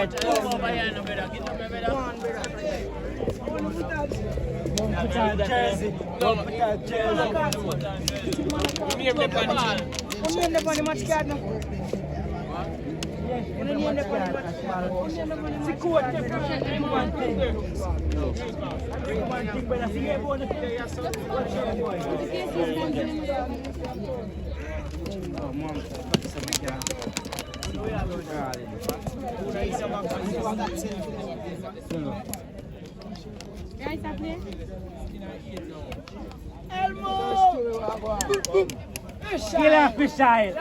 Jersey. Guys, up there? Elmo! Killer fish eye.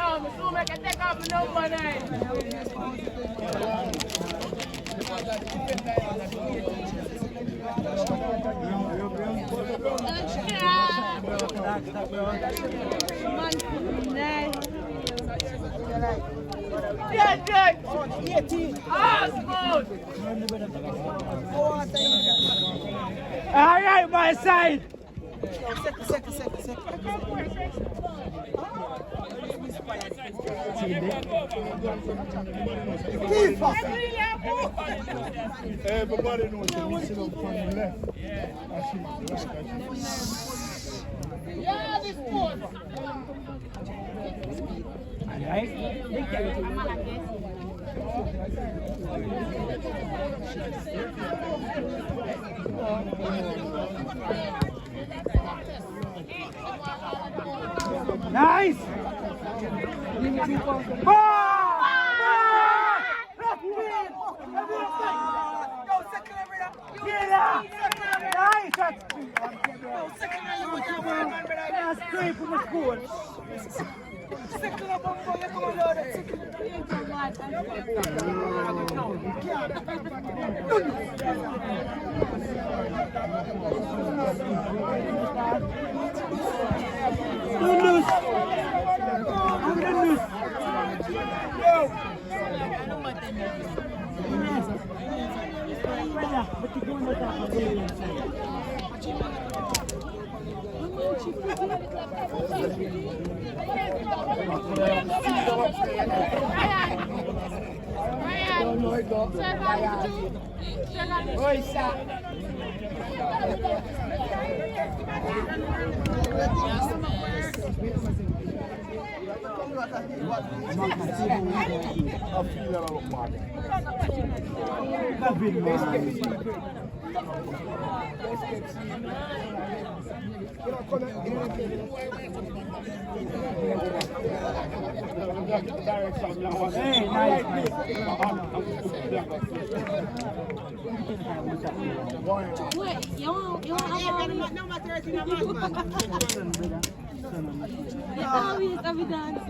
All right, my side. Second. Everybody knows that we sit up from the left. Yeah, this one. Nice! That's great for the school. Hey, nice. Wait, you want no matter if you're always every dance.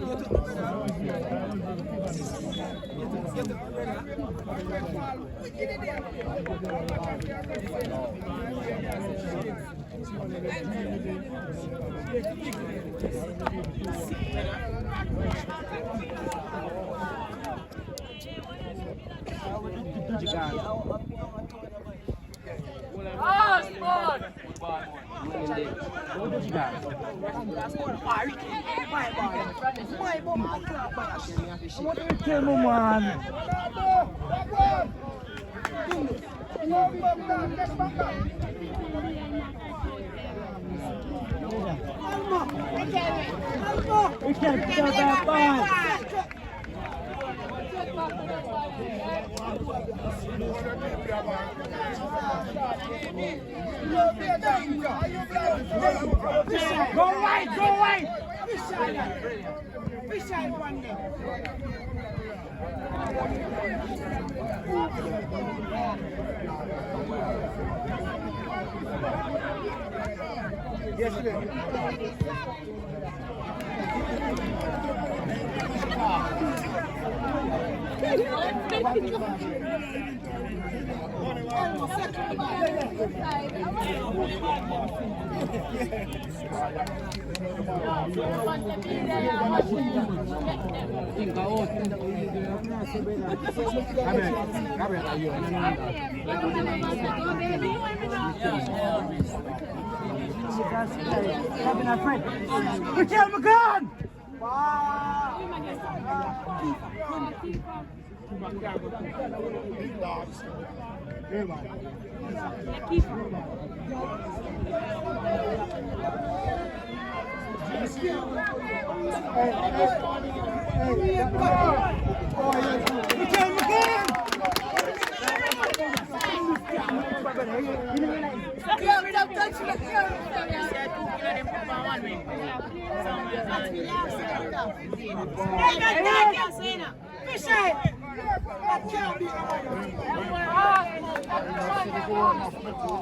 Kill me, man. We can't kill that ball. Go right, go right. Fish eye one day. Yes, it is. Michelle McGann! Big dogs. Yeah, man.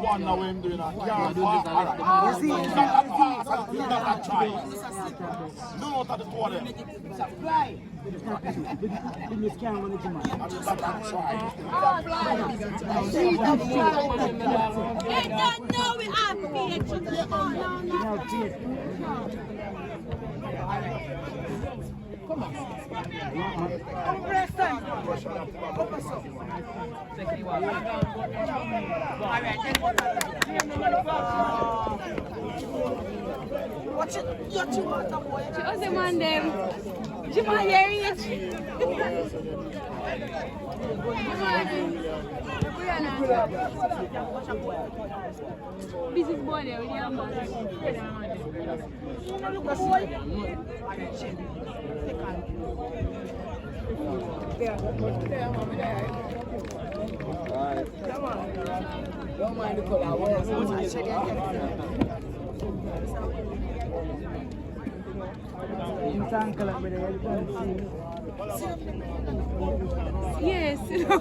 One now when doing that. No, not at the water. Watch it, you're too much, boy. Just the man, them. You might hear it. This is boy there, we need a man. Don't mind the color. Yes, yeah,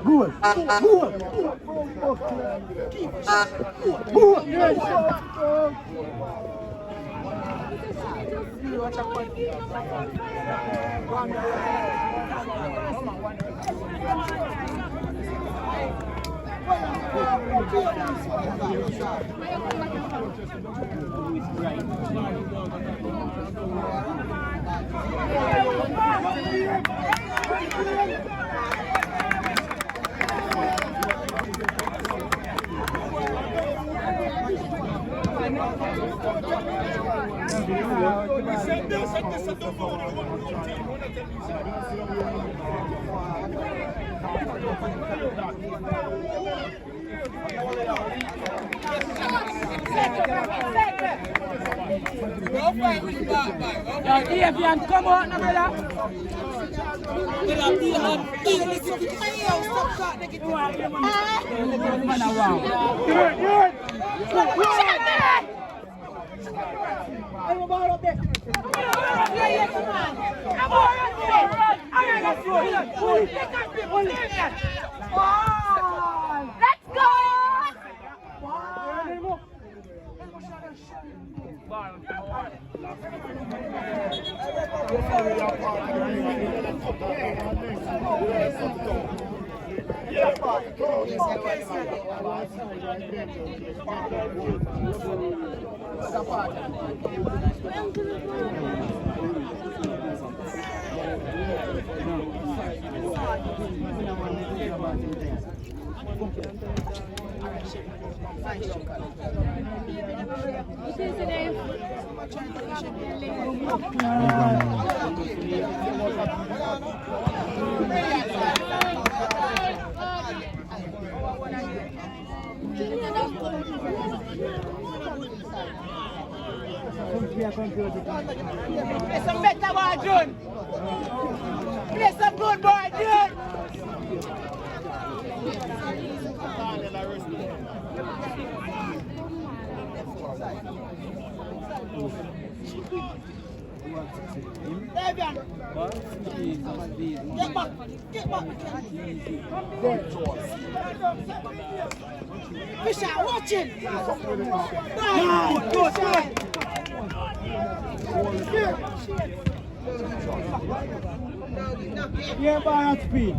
Good. Come on, brother. let's go! Play some better boy, June. Play some good boy, June. Davian. Get back. Get back. Fisher, watch him. Good. Yeah, by at speed.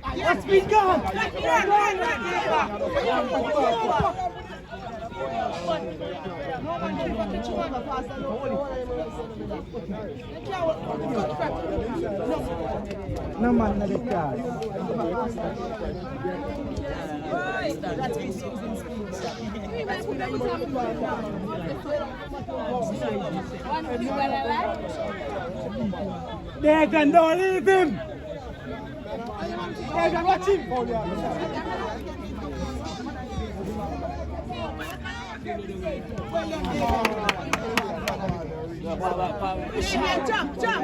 At speed, go. No man, not the car. Dagan, don't leave him. Dagan, watch him. Jump, jump.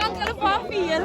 Uncle Fafiel.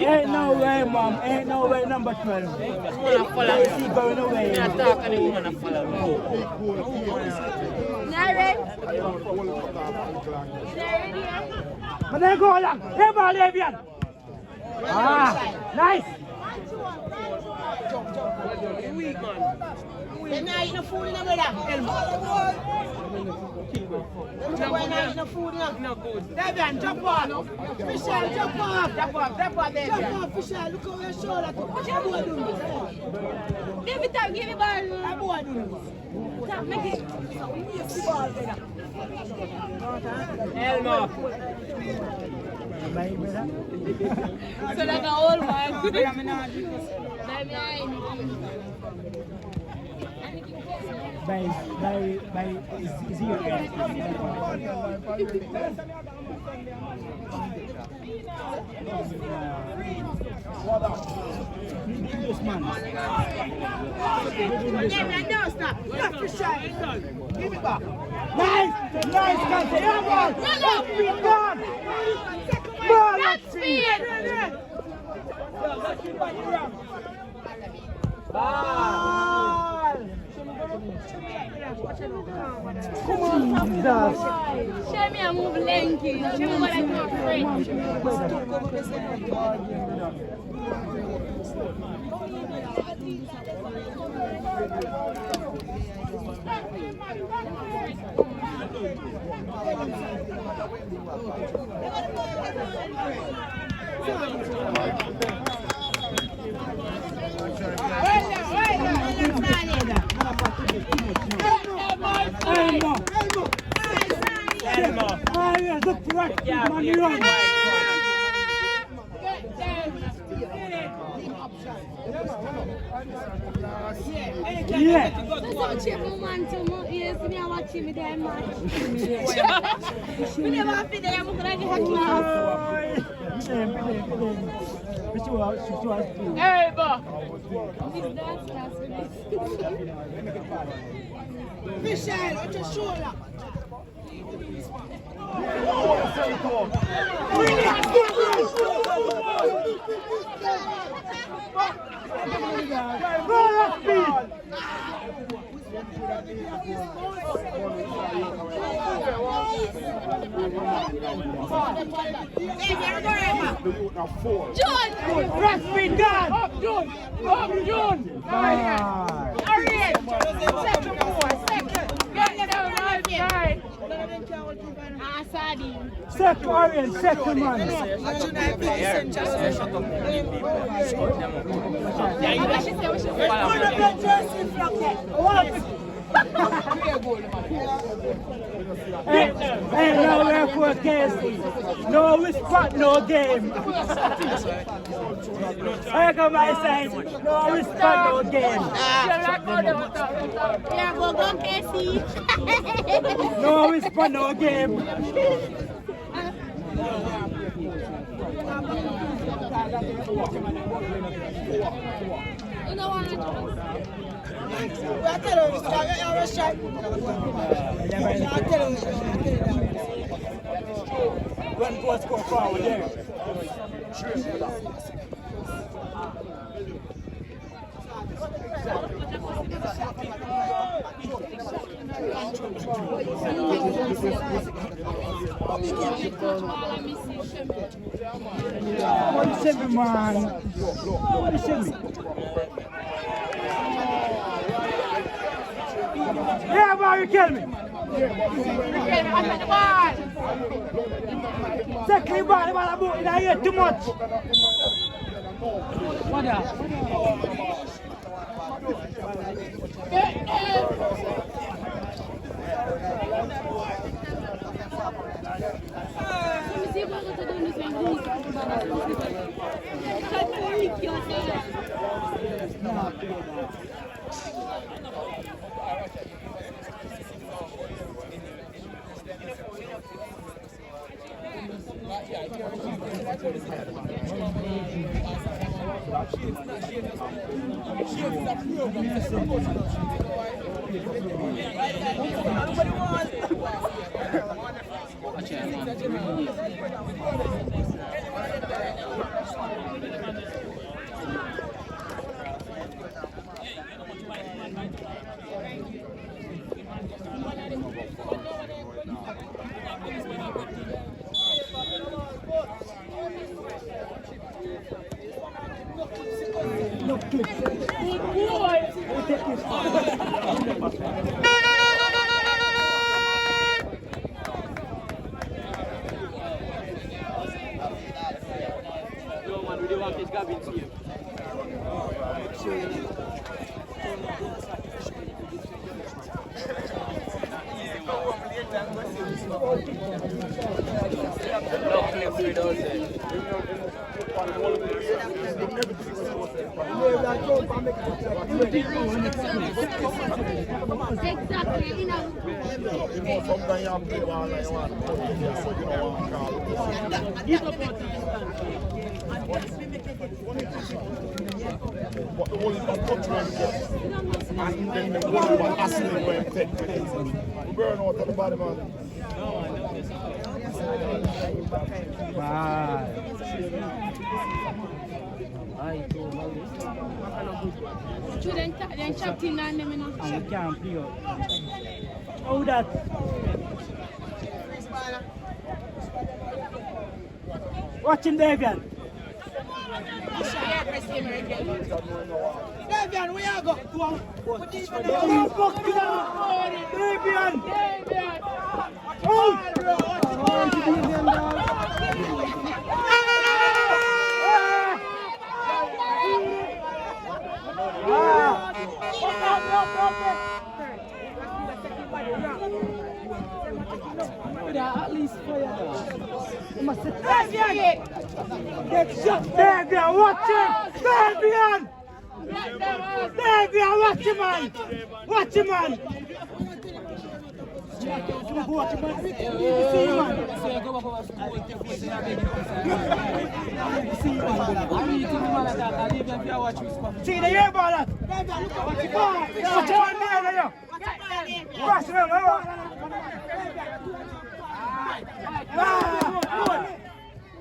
Ain't no way, Mom. Ain't no way, number 12. KC going away. But then go along. Hey, ball, Avian. Ah, nice. They're not eating food in the brother. They're not eating food in the good. Devian, jump off. Michelle, jump off. Jump off, Michelle. Look over your shoulder. What you boy doing? Give me time, give me ball. What boy doing? Stop, make it. Give the ball, brother. Elmo. So like an old man. Is he okay? This man. Don't stop. Stop for shy. Give it back. Nice, Kante. Yeah, ball. Ball. That's speed. Ball. Come on, Jesus. Show me a move lanky. Show me what I do afraid. Elmo. Ah, yeah, look right. Man, you run. Yeah. That's a man too. Yes, me I watch him there match. Me never feel that I'm gonna get a class. Hey, boy. Michelle, on your shoulder. John! Press speed, God! Up, John! Up, John! Hurry! Second. Get down, right side. Second, Arian, second man. Hey, no way for KC. No respect, no game. Hey, come my side. No respect, no game. Yeah, go Casey. No respect, no game. You know what? Run forward, go forward there. What you say, man? What you say? Yeah, boy, you kill me. Second ball, the ball about in here too much. What that? But the whole is not touching and then the whole one asking when take we burn out of the body, man. I can't play out. Oh, that. Watching Davian. Davian, where you go? Oh, fuck you now. Davian. At least fire. Get shot. Davian, watch him. Davian. Davian, watch him, man. Watch him, man. Watch him, man. See him, man. See the air ball. Watch him, man. Watch him, man.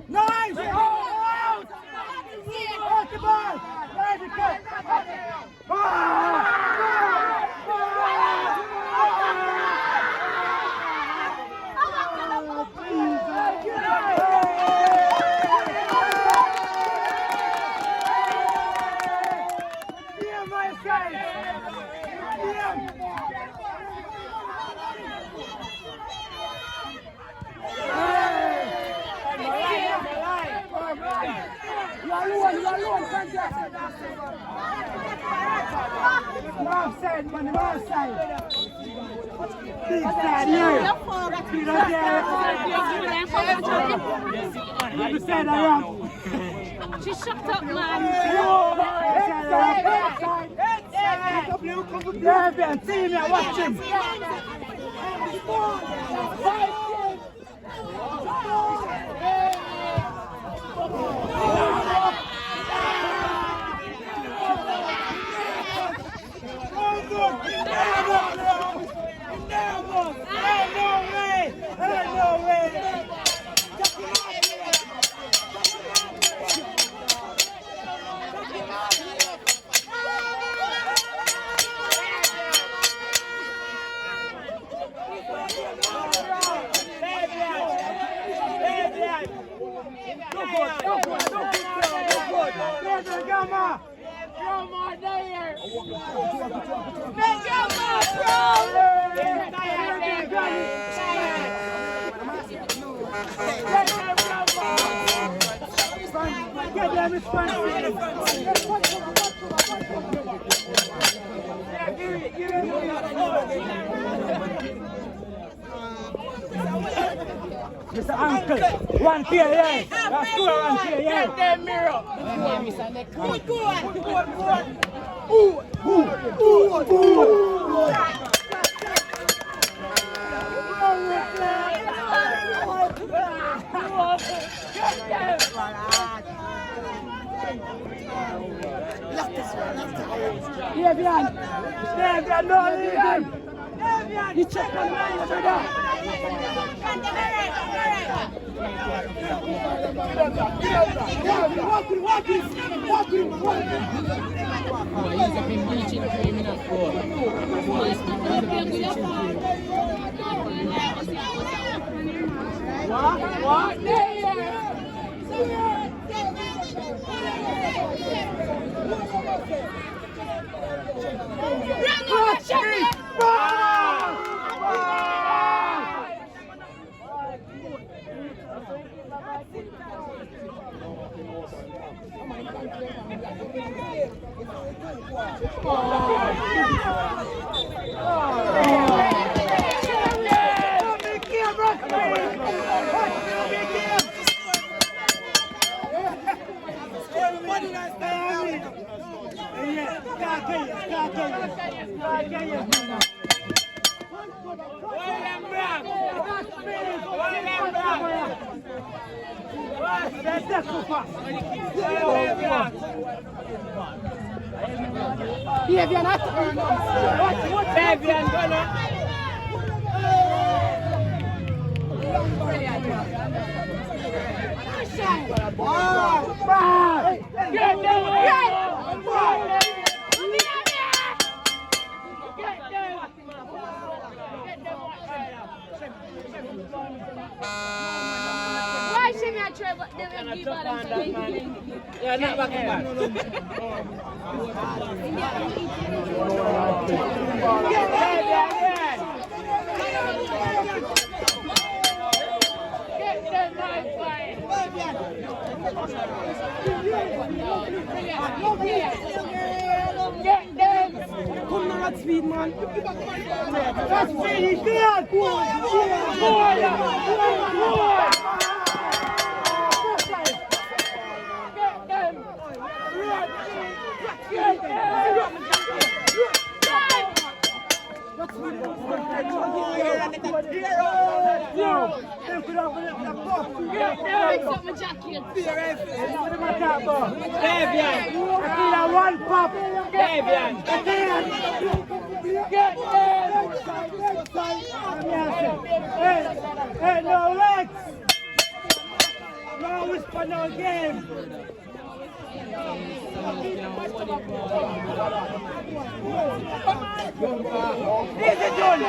Nice! Out! Out the ball! Nice cut! North side, man, north side. Big side here. You don't get it. Side around. She shut up, man. Davian, see me, watch him. Mr. Uncle, one here, yeah. That's two, one here, yeah. Get them mirror. Davian, no leave him. You check on the man, brother. He's been bleaching 3 minutes for. What? Why should I try but they will give her Yeah, not back back. Get them! Come on, that speed, man. That speed, he's good! One pop! Hey, no legs! No whisper, no game! Easy, John!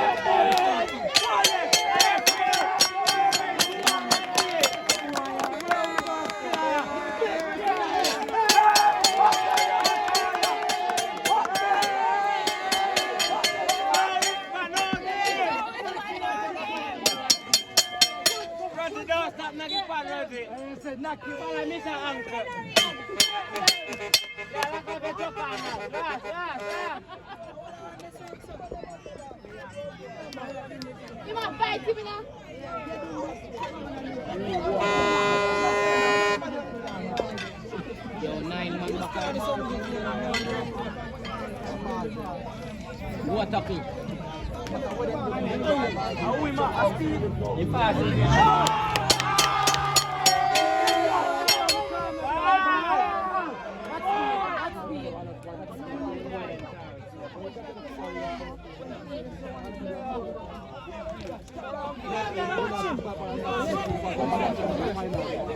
I said, knock you all, I miss her uncle. You want to fight him now? Yo, 9 man back out. What a kick.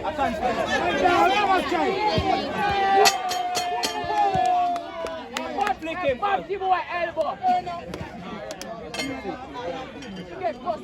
I can't stand it. Marti boy elbow. Get close.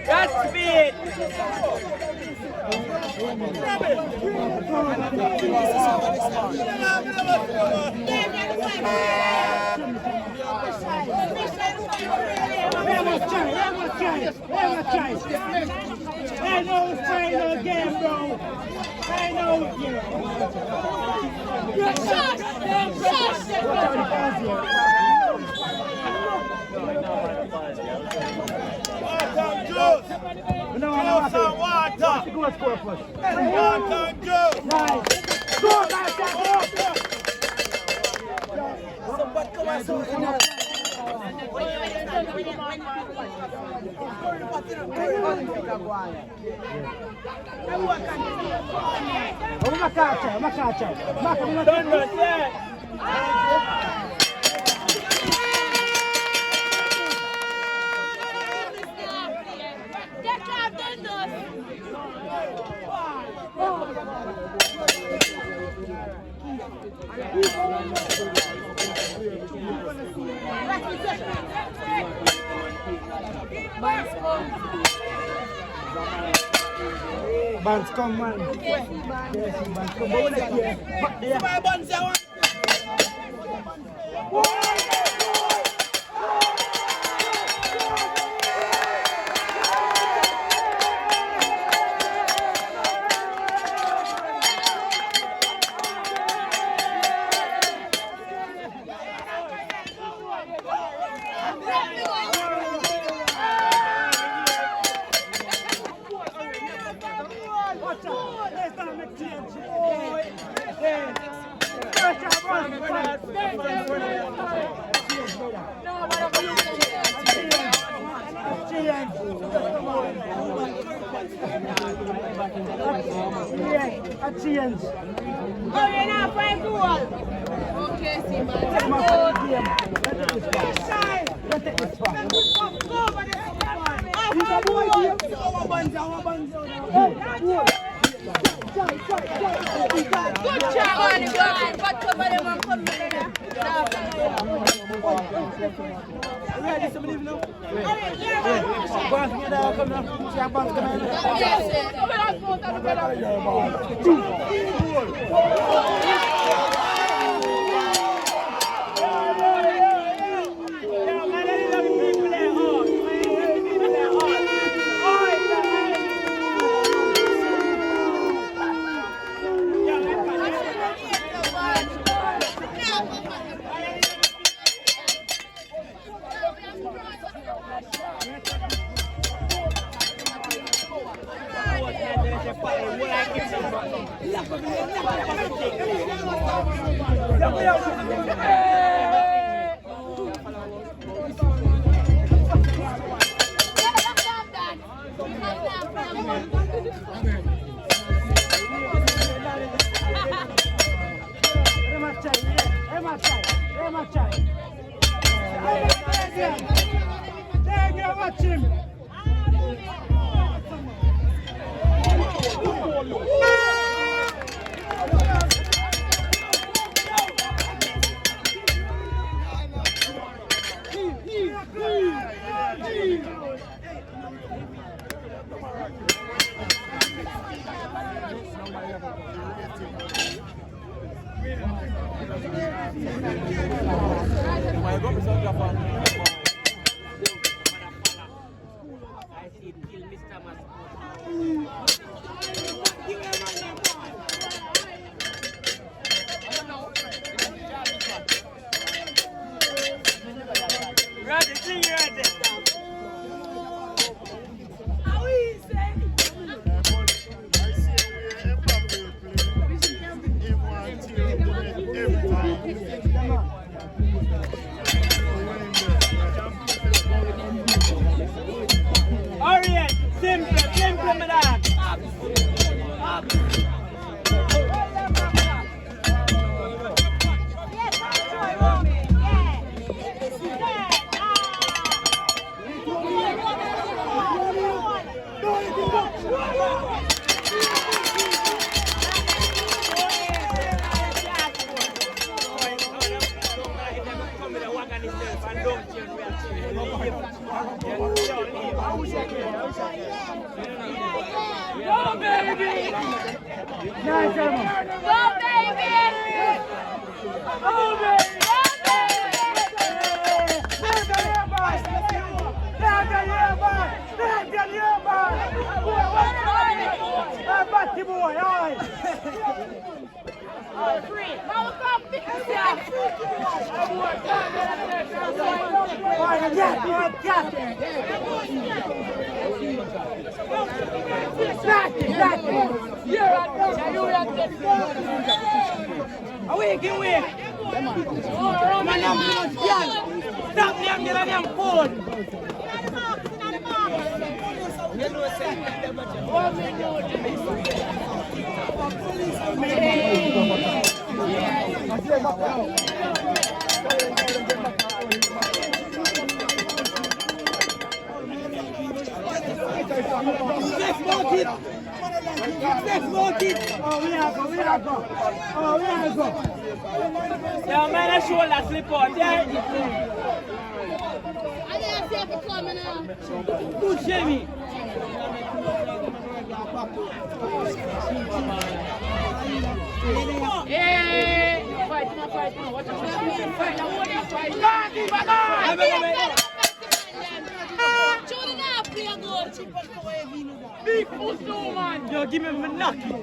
That's it. I know it's final again, bro. I know it, Bands come, man. Bands come. Go, baby! Nice, Emma. Go, baby! Go, baby! Marti boy, aye! Mama, come pick us up! Awake. Man, I'm stop them, get on them phone. Yeah, man, I shoulder slip out, yeah? I didn't see if coming now. Good, Jamie. Hey! Fight, watch out. Fight. Big pussy, man. Yo, give me my lucky.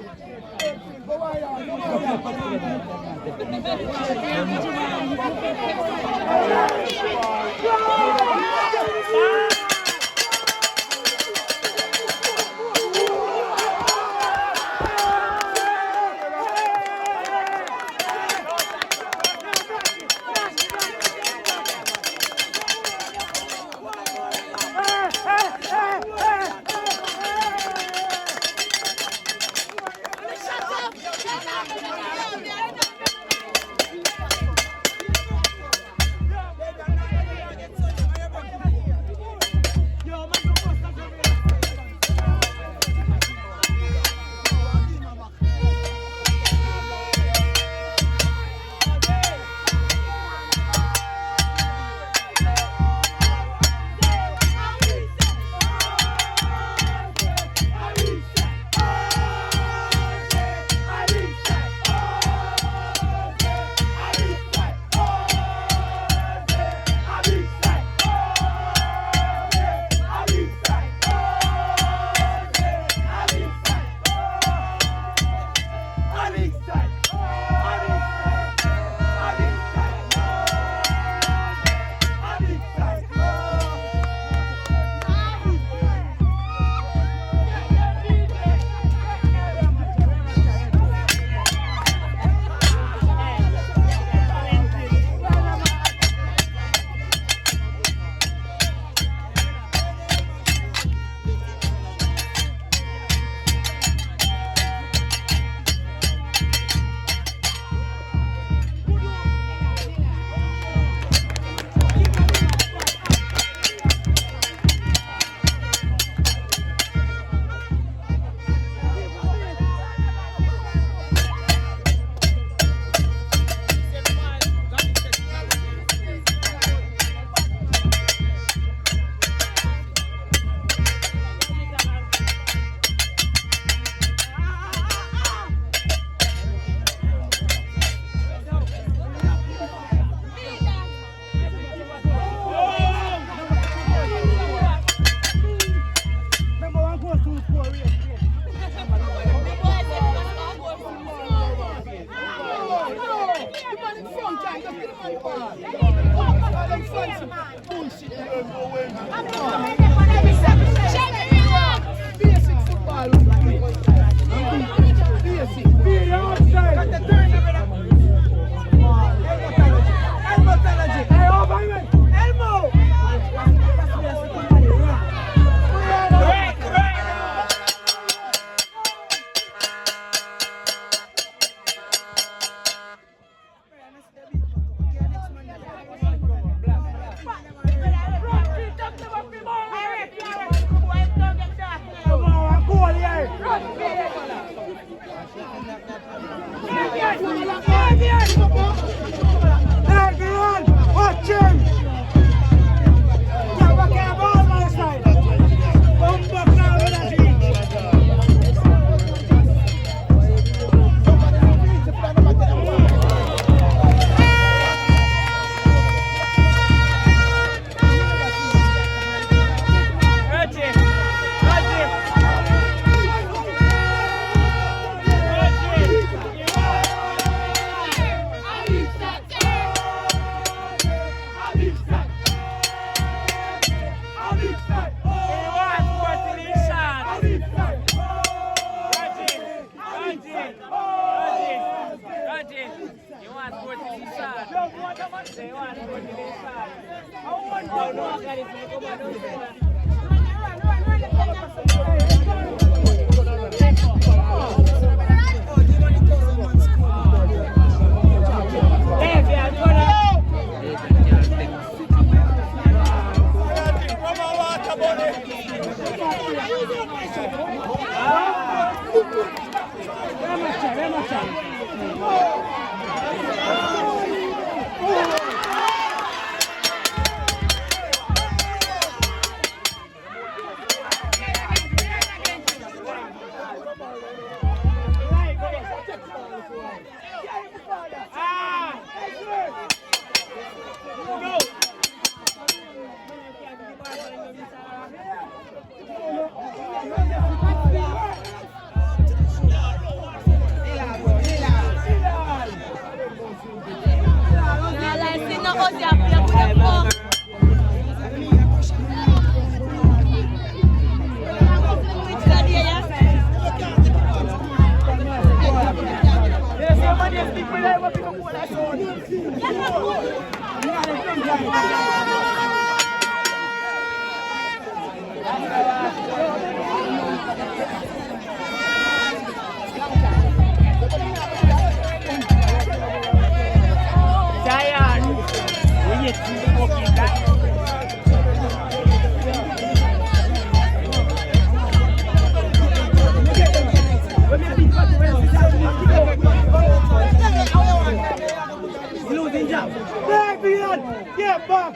Get back!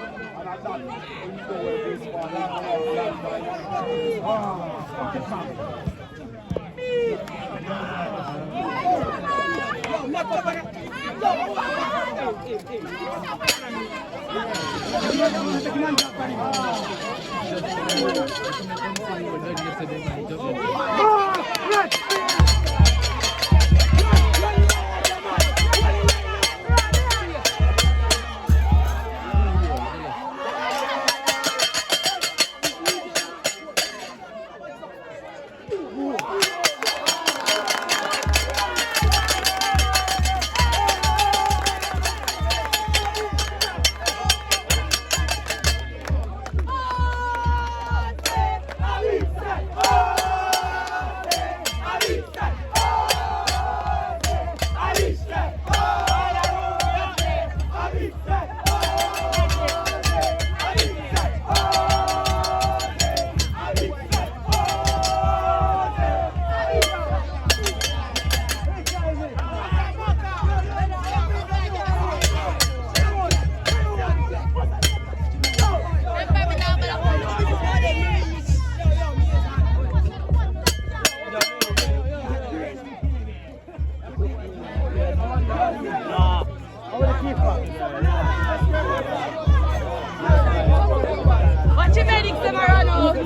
Watch your medics, them are run out.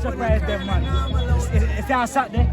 Surprise them, man. It's on Saturday.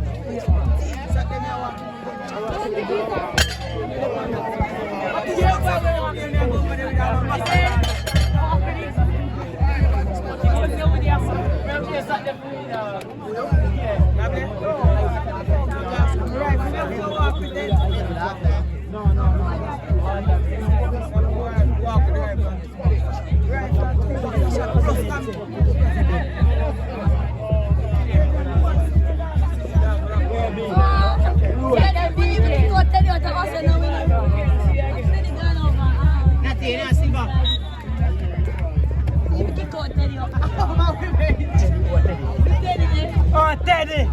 Oh, Teddy!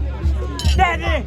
Teddy!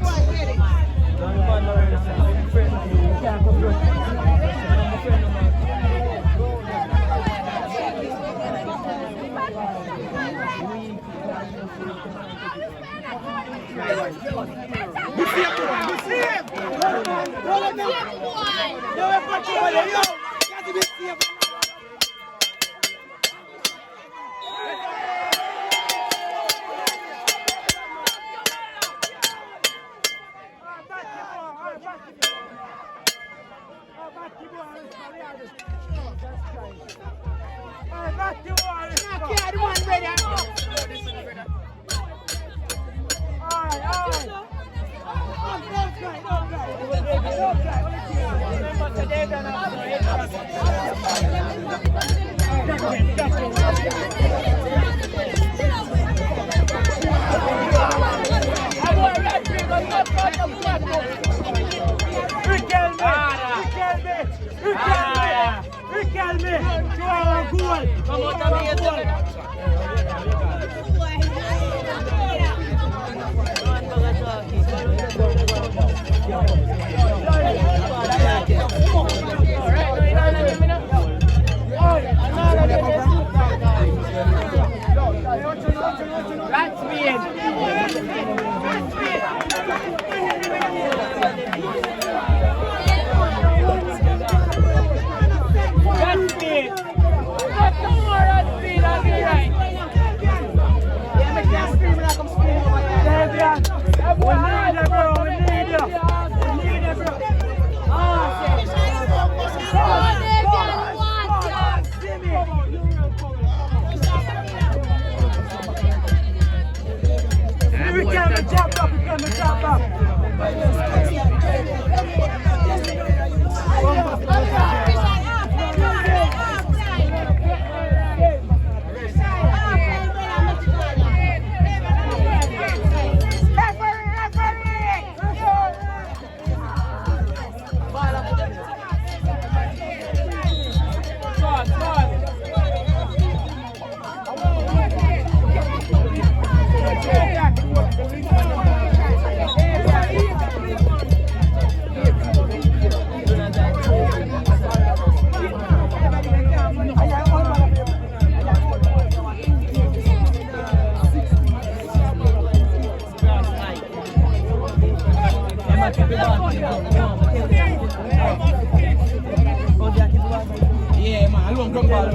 Yeah, man, I don't come back.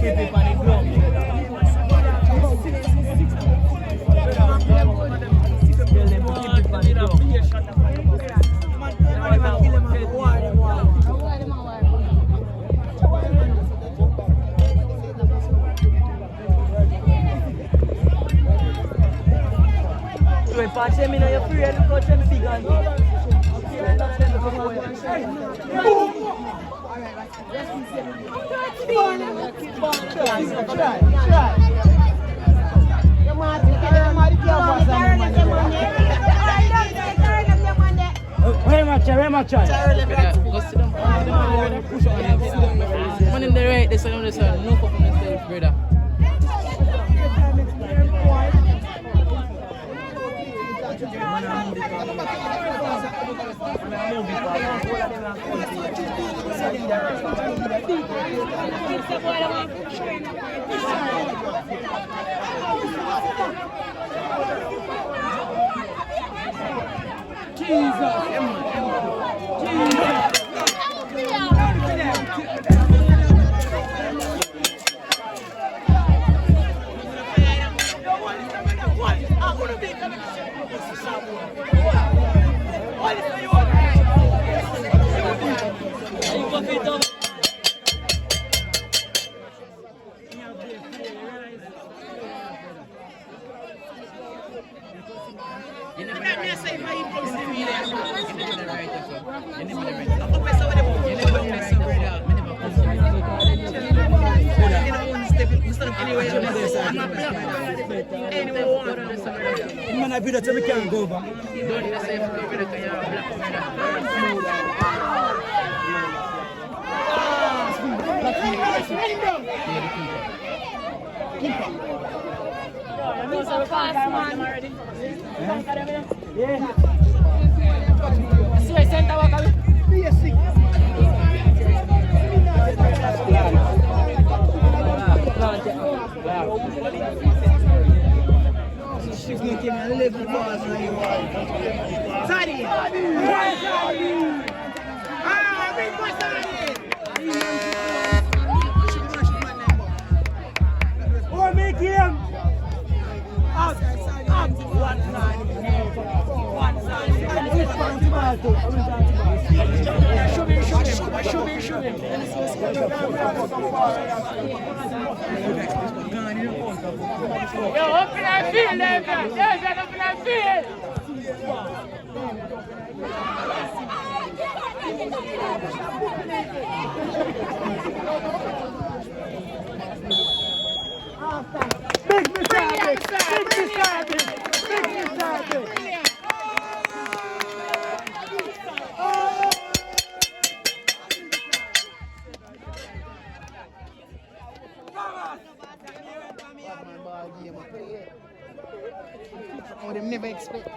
Keep it on the ground. Pass me now, you're free. Look how them big and Where much? Go sit down. Man in the right, this one, this one. No fuck on yourself, brother. Man, I beat it so we can't go back. Sorry. Oh, make him. Up. One side. Shoot him. Yo, open that field, David. Open that field. Big Oh, they never expect.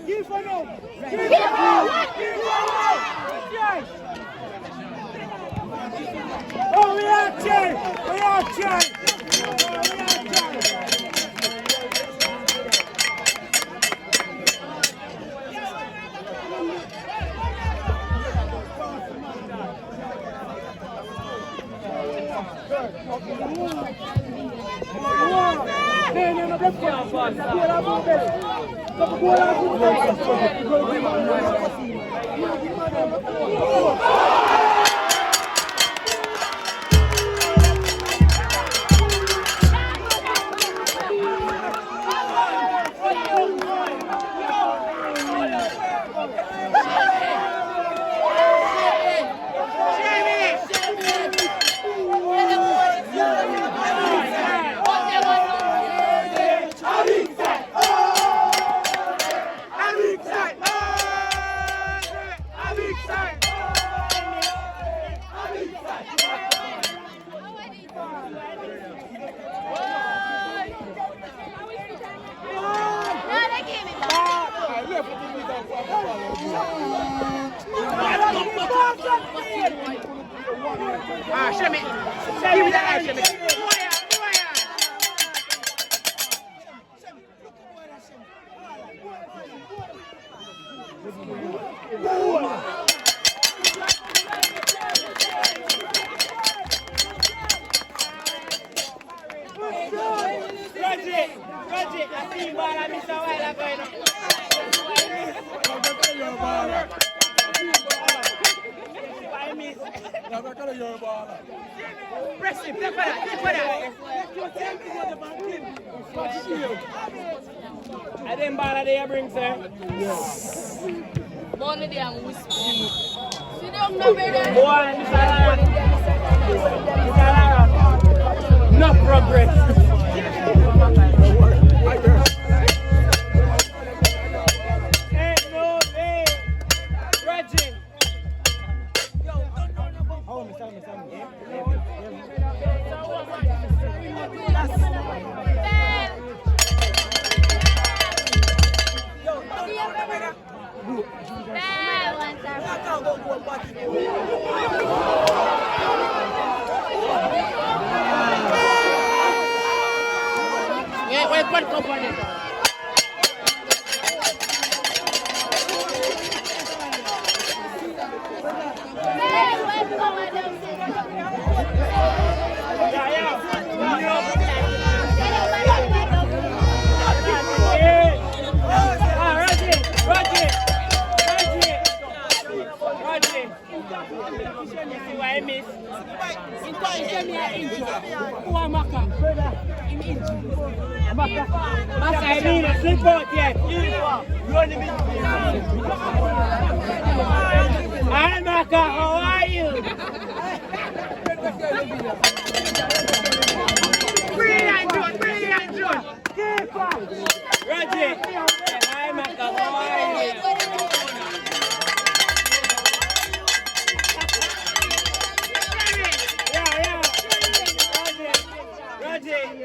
Give for now. Oh, we are trying. I didn't bother they bring, sir. One of them whispering. Sit down, no better. Boy, Mr. Lara. No progress. Ain't no way. Reggie. Oh, Mr. Yeah, wait, what company? Maka, I need a slip out yet. Hi, Maka, how are you? Brilliant, John. Roger. Hi, Maka, how are you? Roger.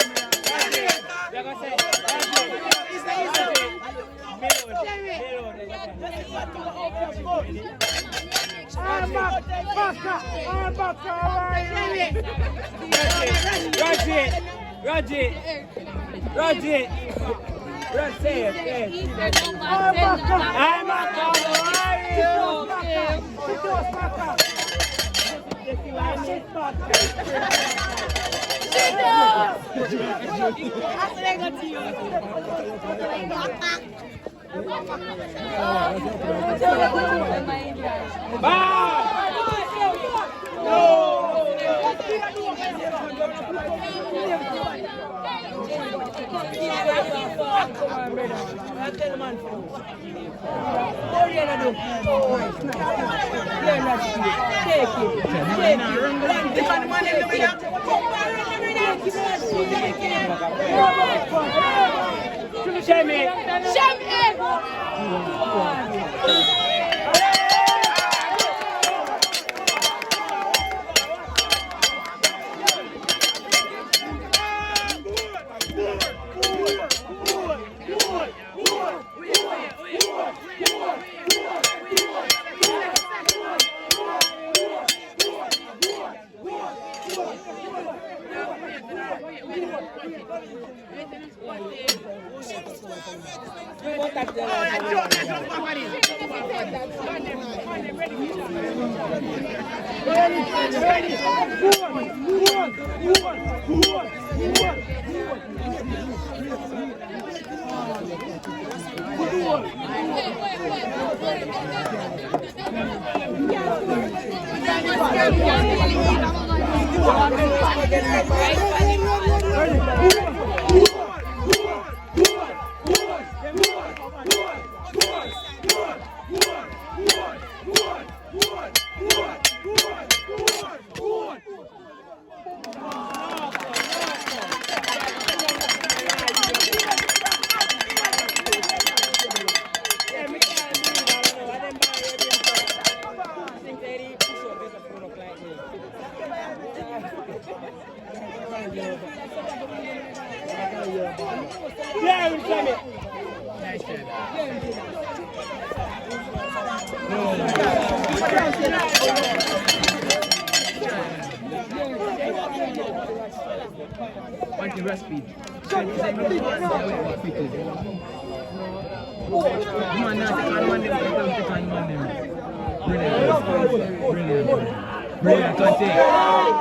What's the recipe?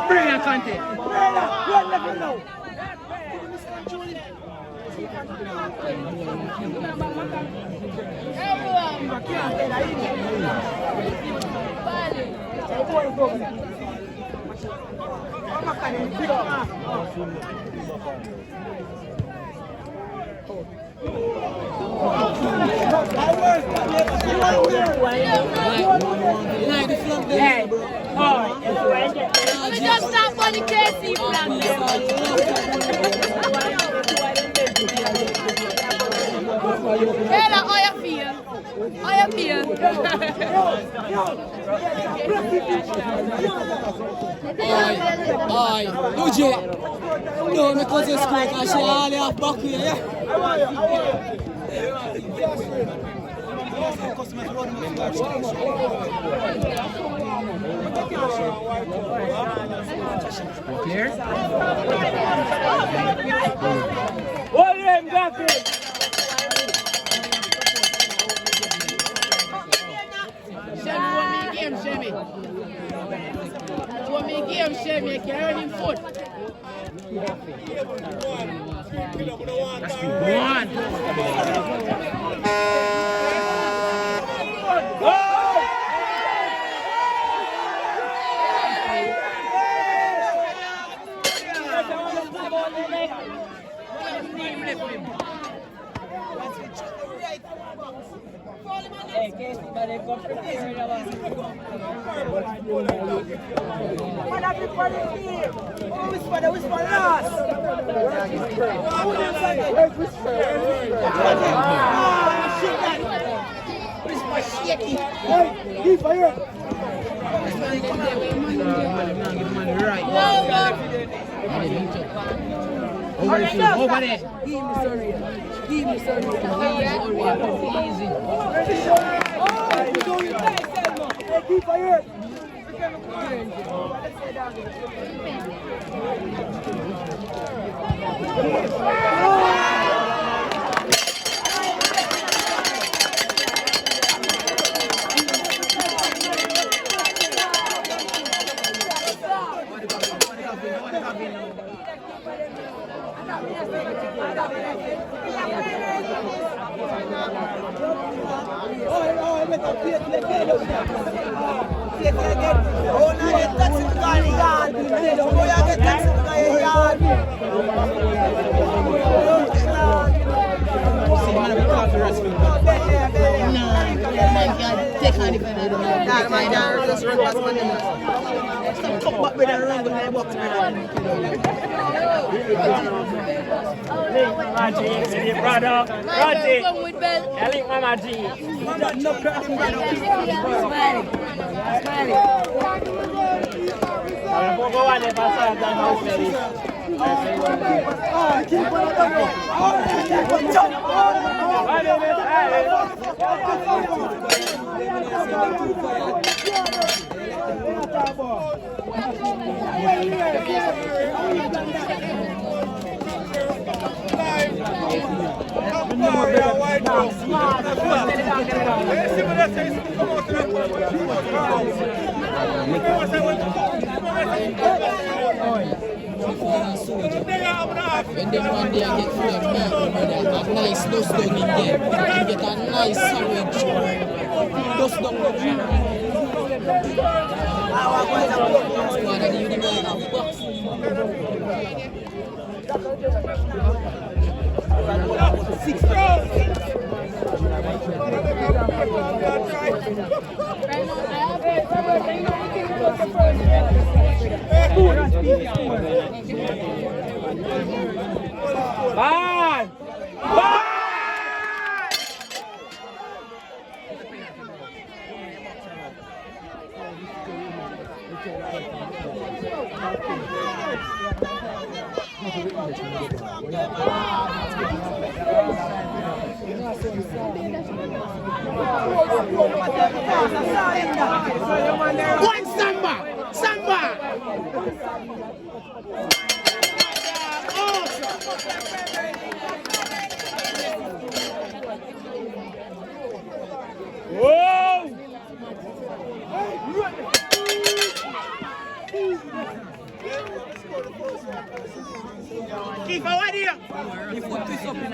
Brilliant content. Brilliant content. We just stop for the KC plan. Taylor, how you feel? How you feel? Aye, UJ. No, because it's quick. I should only have back here, yeah? Clear? William Gaffin! Shemi, carry him foot. That's been one. Over there. Give me sorry. Give me sorry. Easy. Keep fire. Marti, brother. Marti. Ellie, Marti. When they one day get free of meat, a nice dust down in there. You get a nice sandwich. Dust down the tree. One of the unique box. Bye! Bye! One samba! Samba! Whoa! Keep what here? The foot twist up in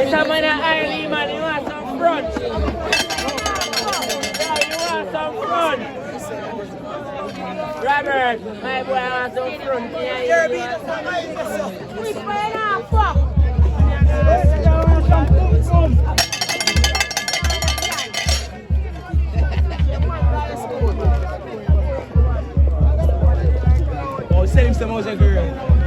Someone at Ireland, man, you want some front? You want some front? Robert, my boy, I want some front. Which way now, fuck? Oh, send him some other girl.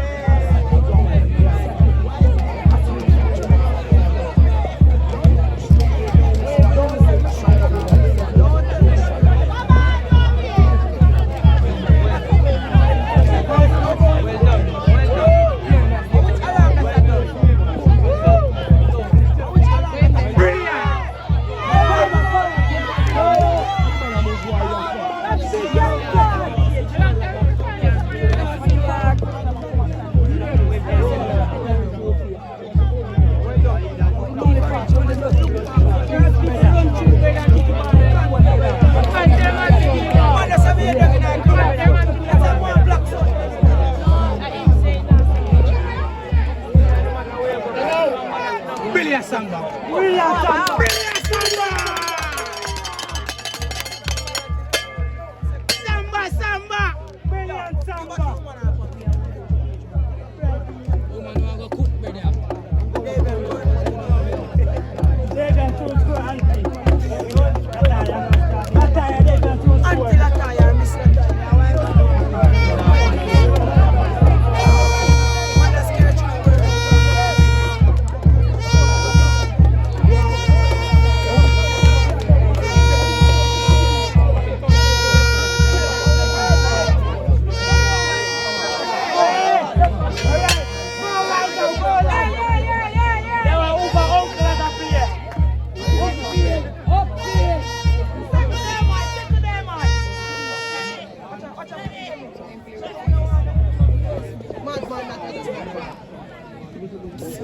And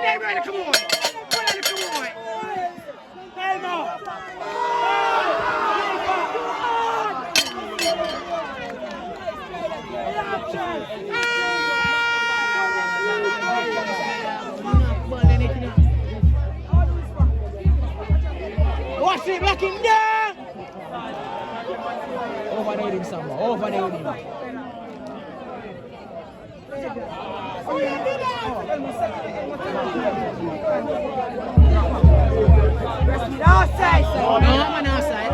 they ready, come on. Ready, come on. Time out. Watch it, lock him down. Over there with him, Samba. Over there with him. Outside, sir. No, man, outside.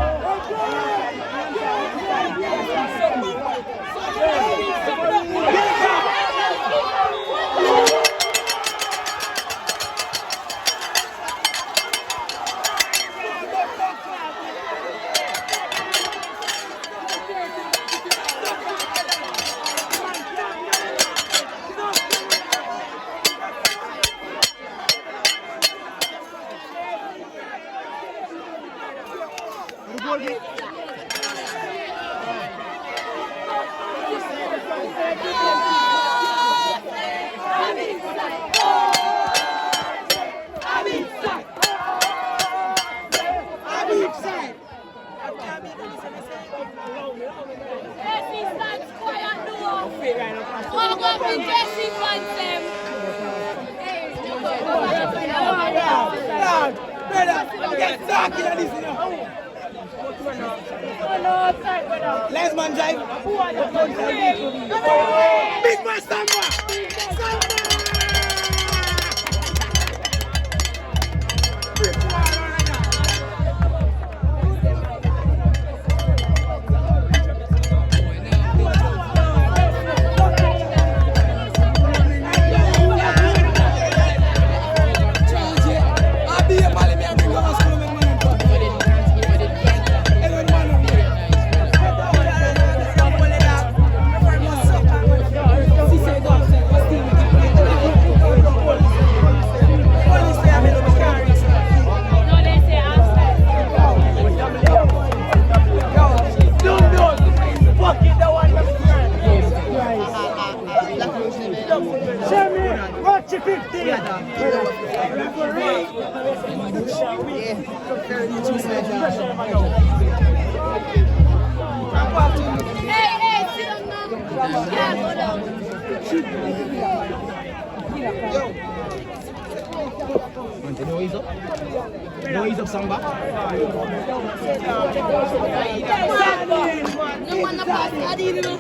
Let's man drive. Big man, Samba. Watch it 50. Hey, sit down now. Yeah, go down. The door is up. Door is up, Samba. No one to pass. I didn't know.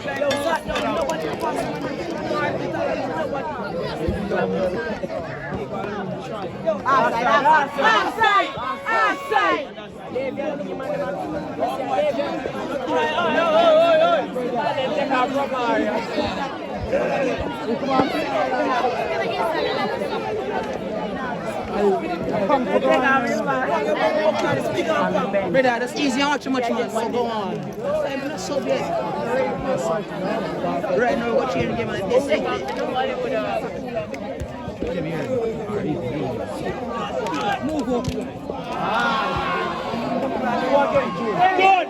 Outside. Brother, that's easy. How much man? So go on. I'm not so big. Right now, watch here and give me this segment. Move up. Good.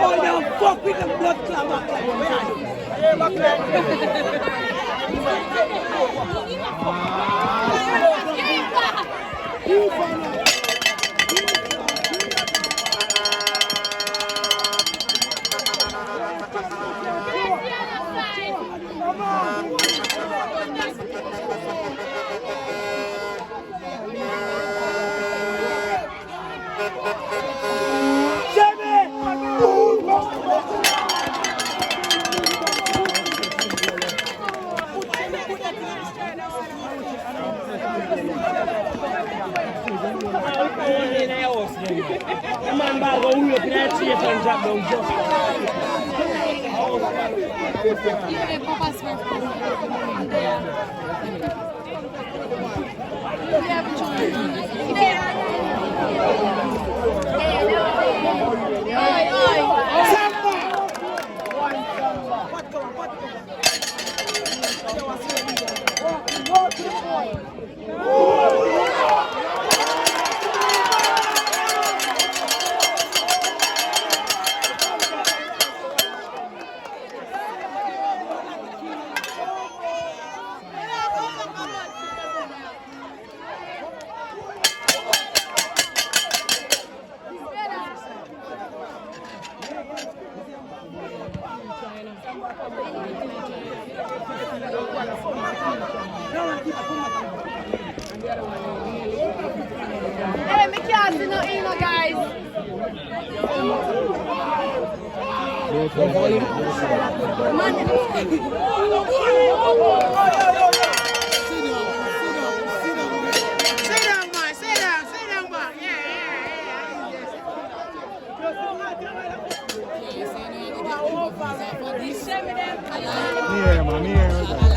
Oh, now fuck with the blood clot back like ball go away from that chase and drop down just. Yeah, Papa Smith. Hey, me can't see no emo, guys. Sit down, man. Sit down, man. Yeah. Yeah, man, yeah.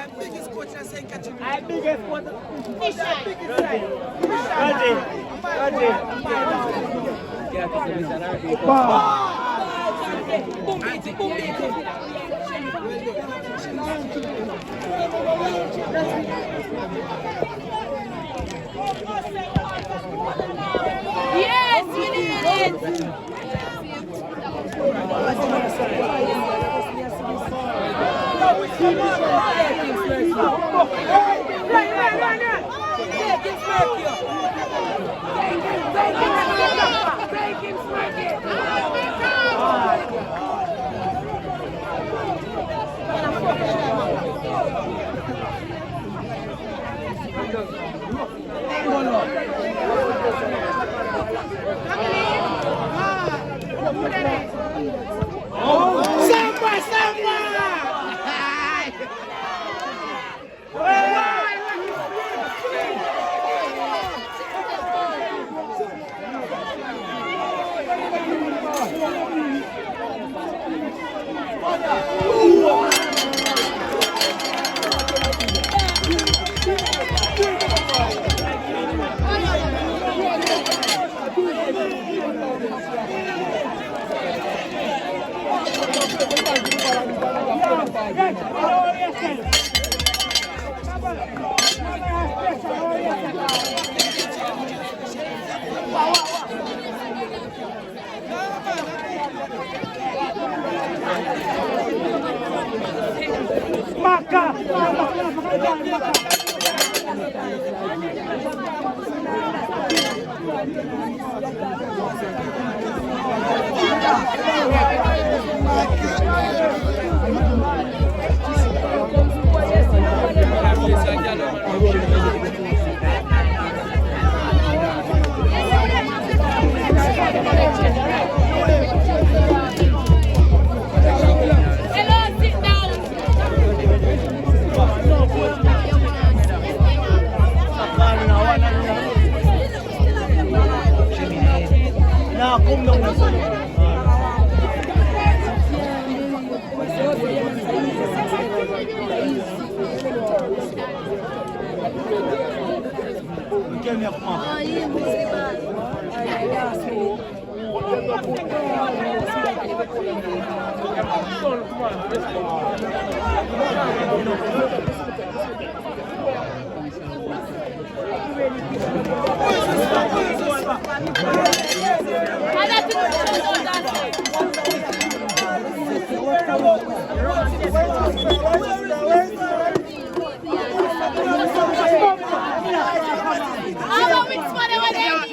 biggest coach in St. Catherine. I biggest coach. Fisher. Yes, we did it.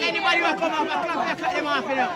Anybody will come up and cut them off, you know.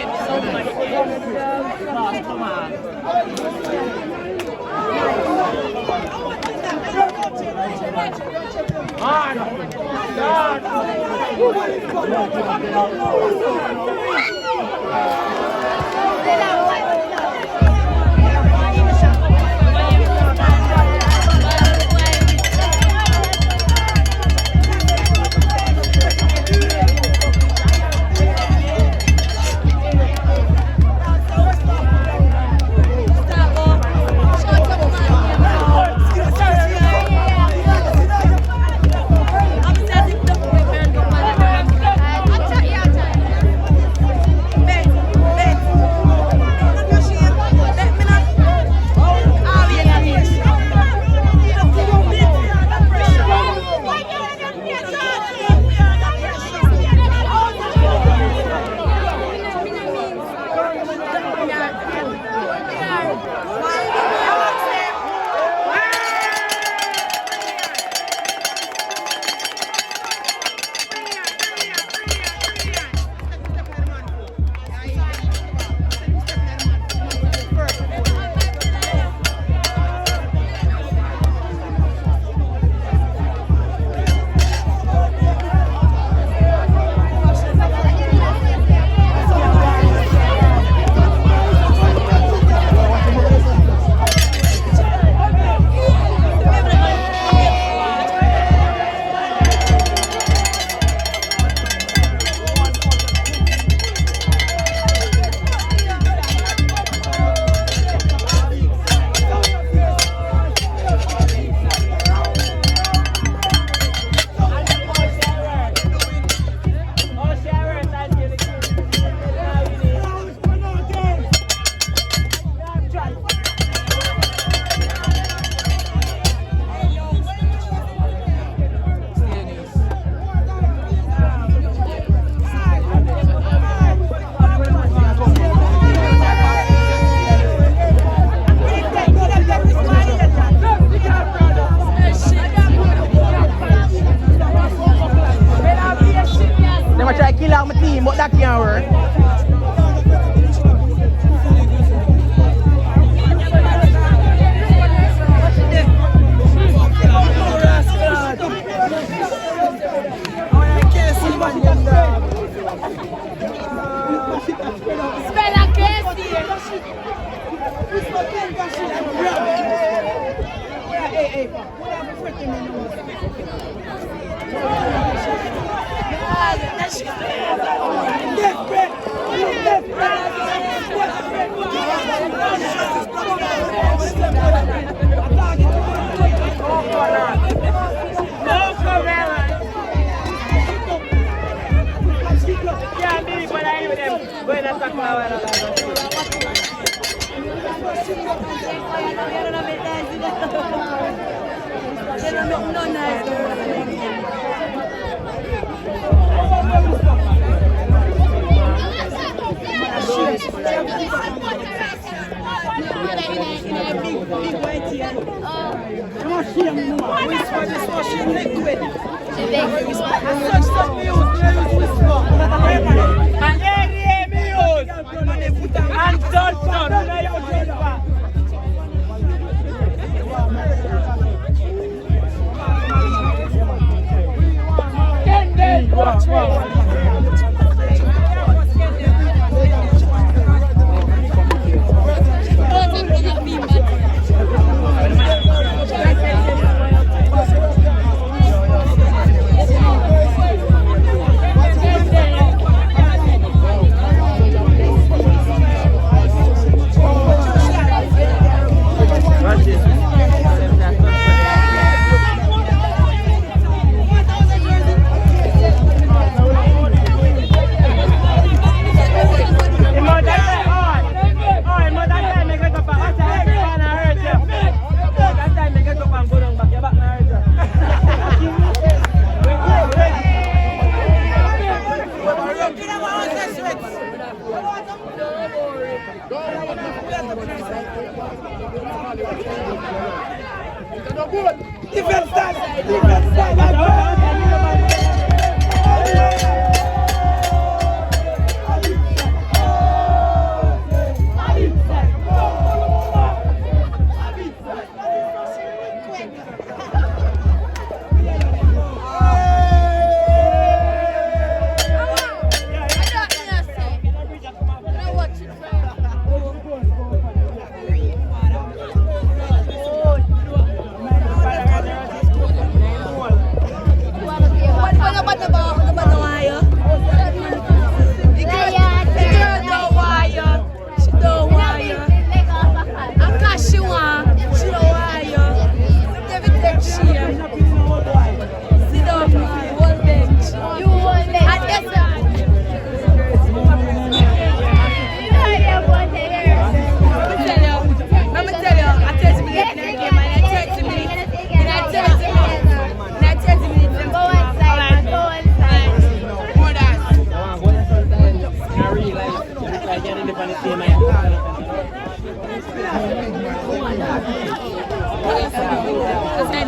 Come on.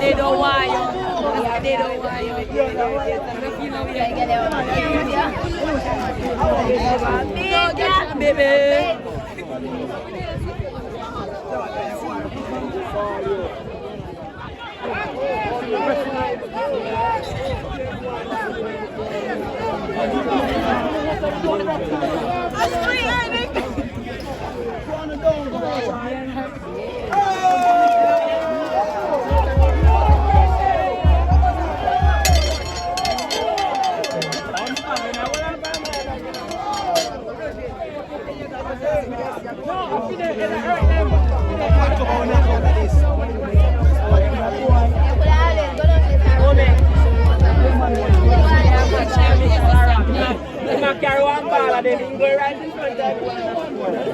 They don't want you. They don't want you. Baby. Carry one ball and then you go right in front of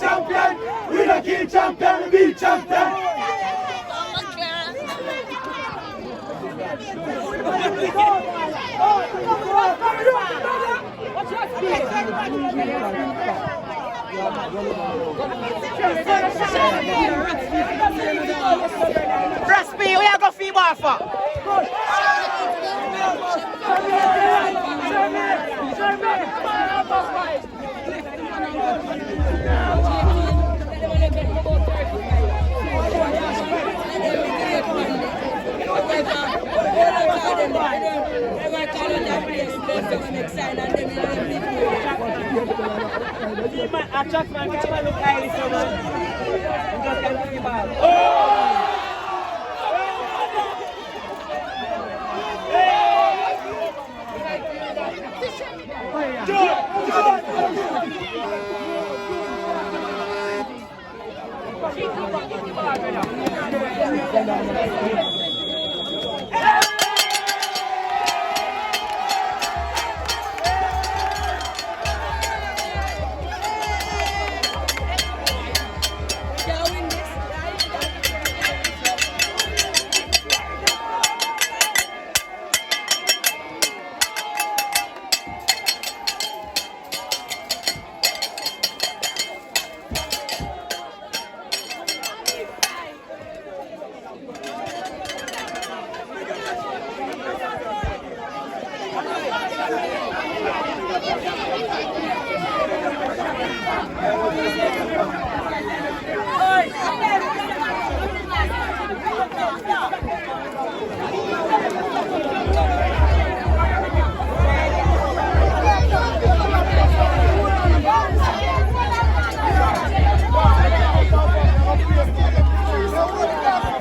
Champion, the king champion, the big champion. Press me, we are going to feed more for. Good.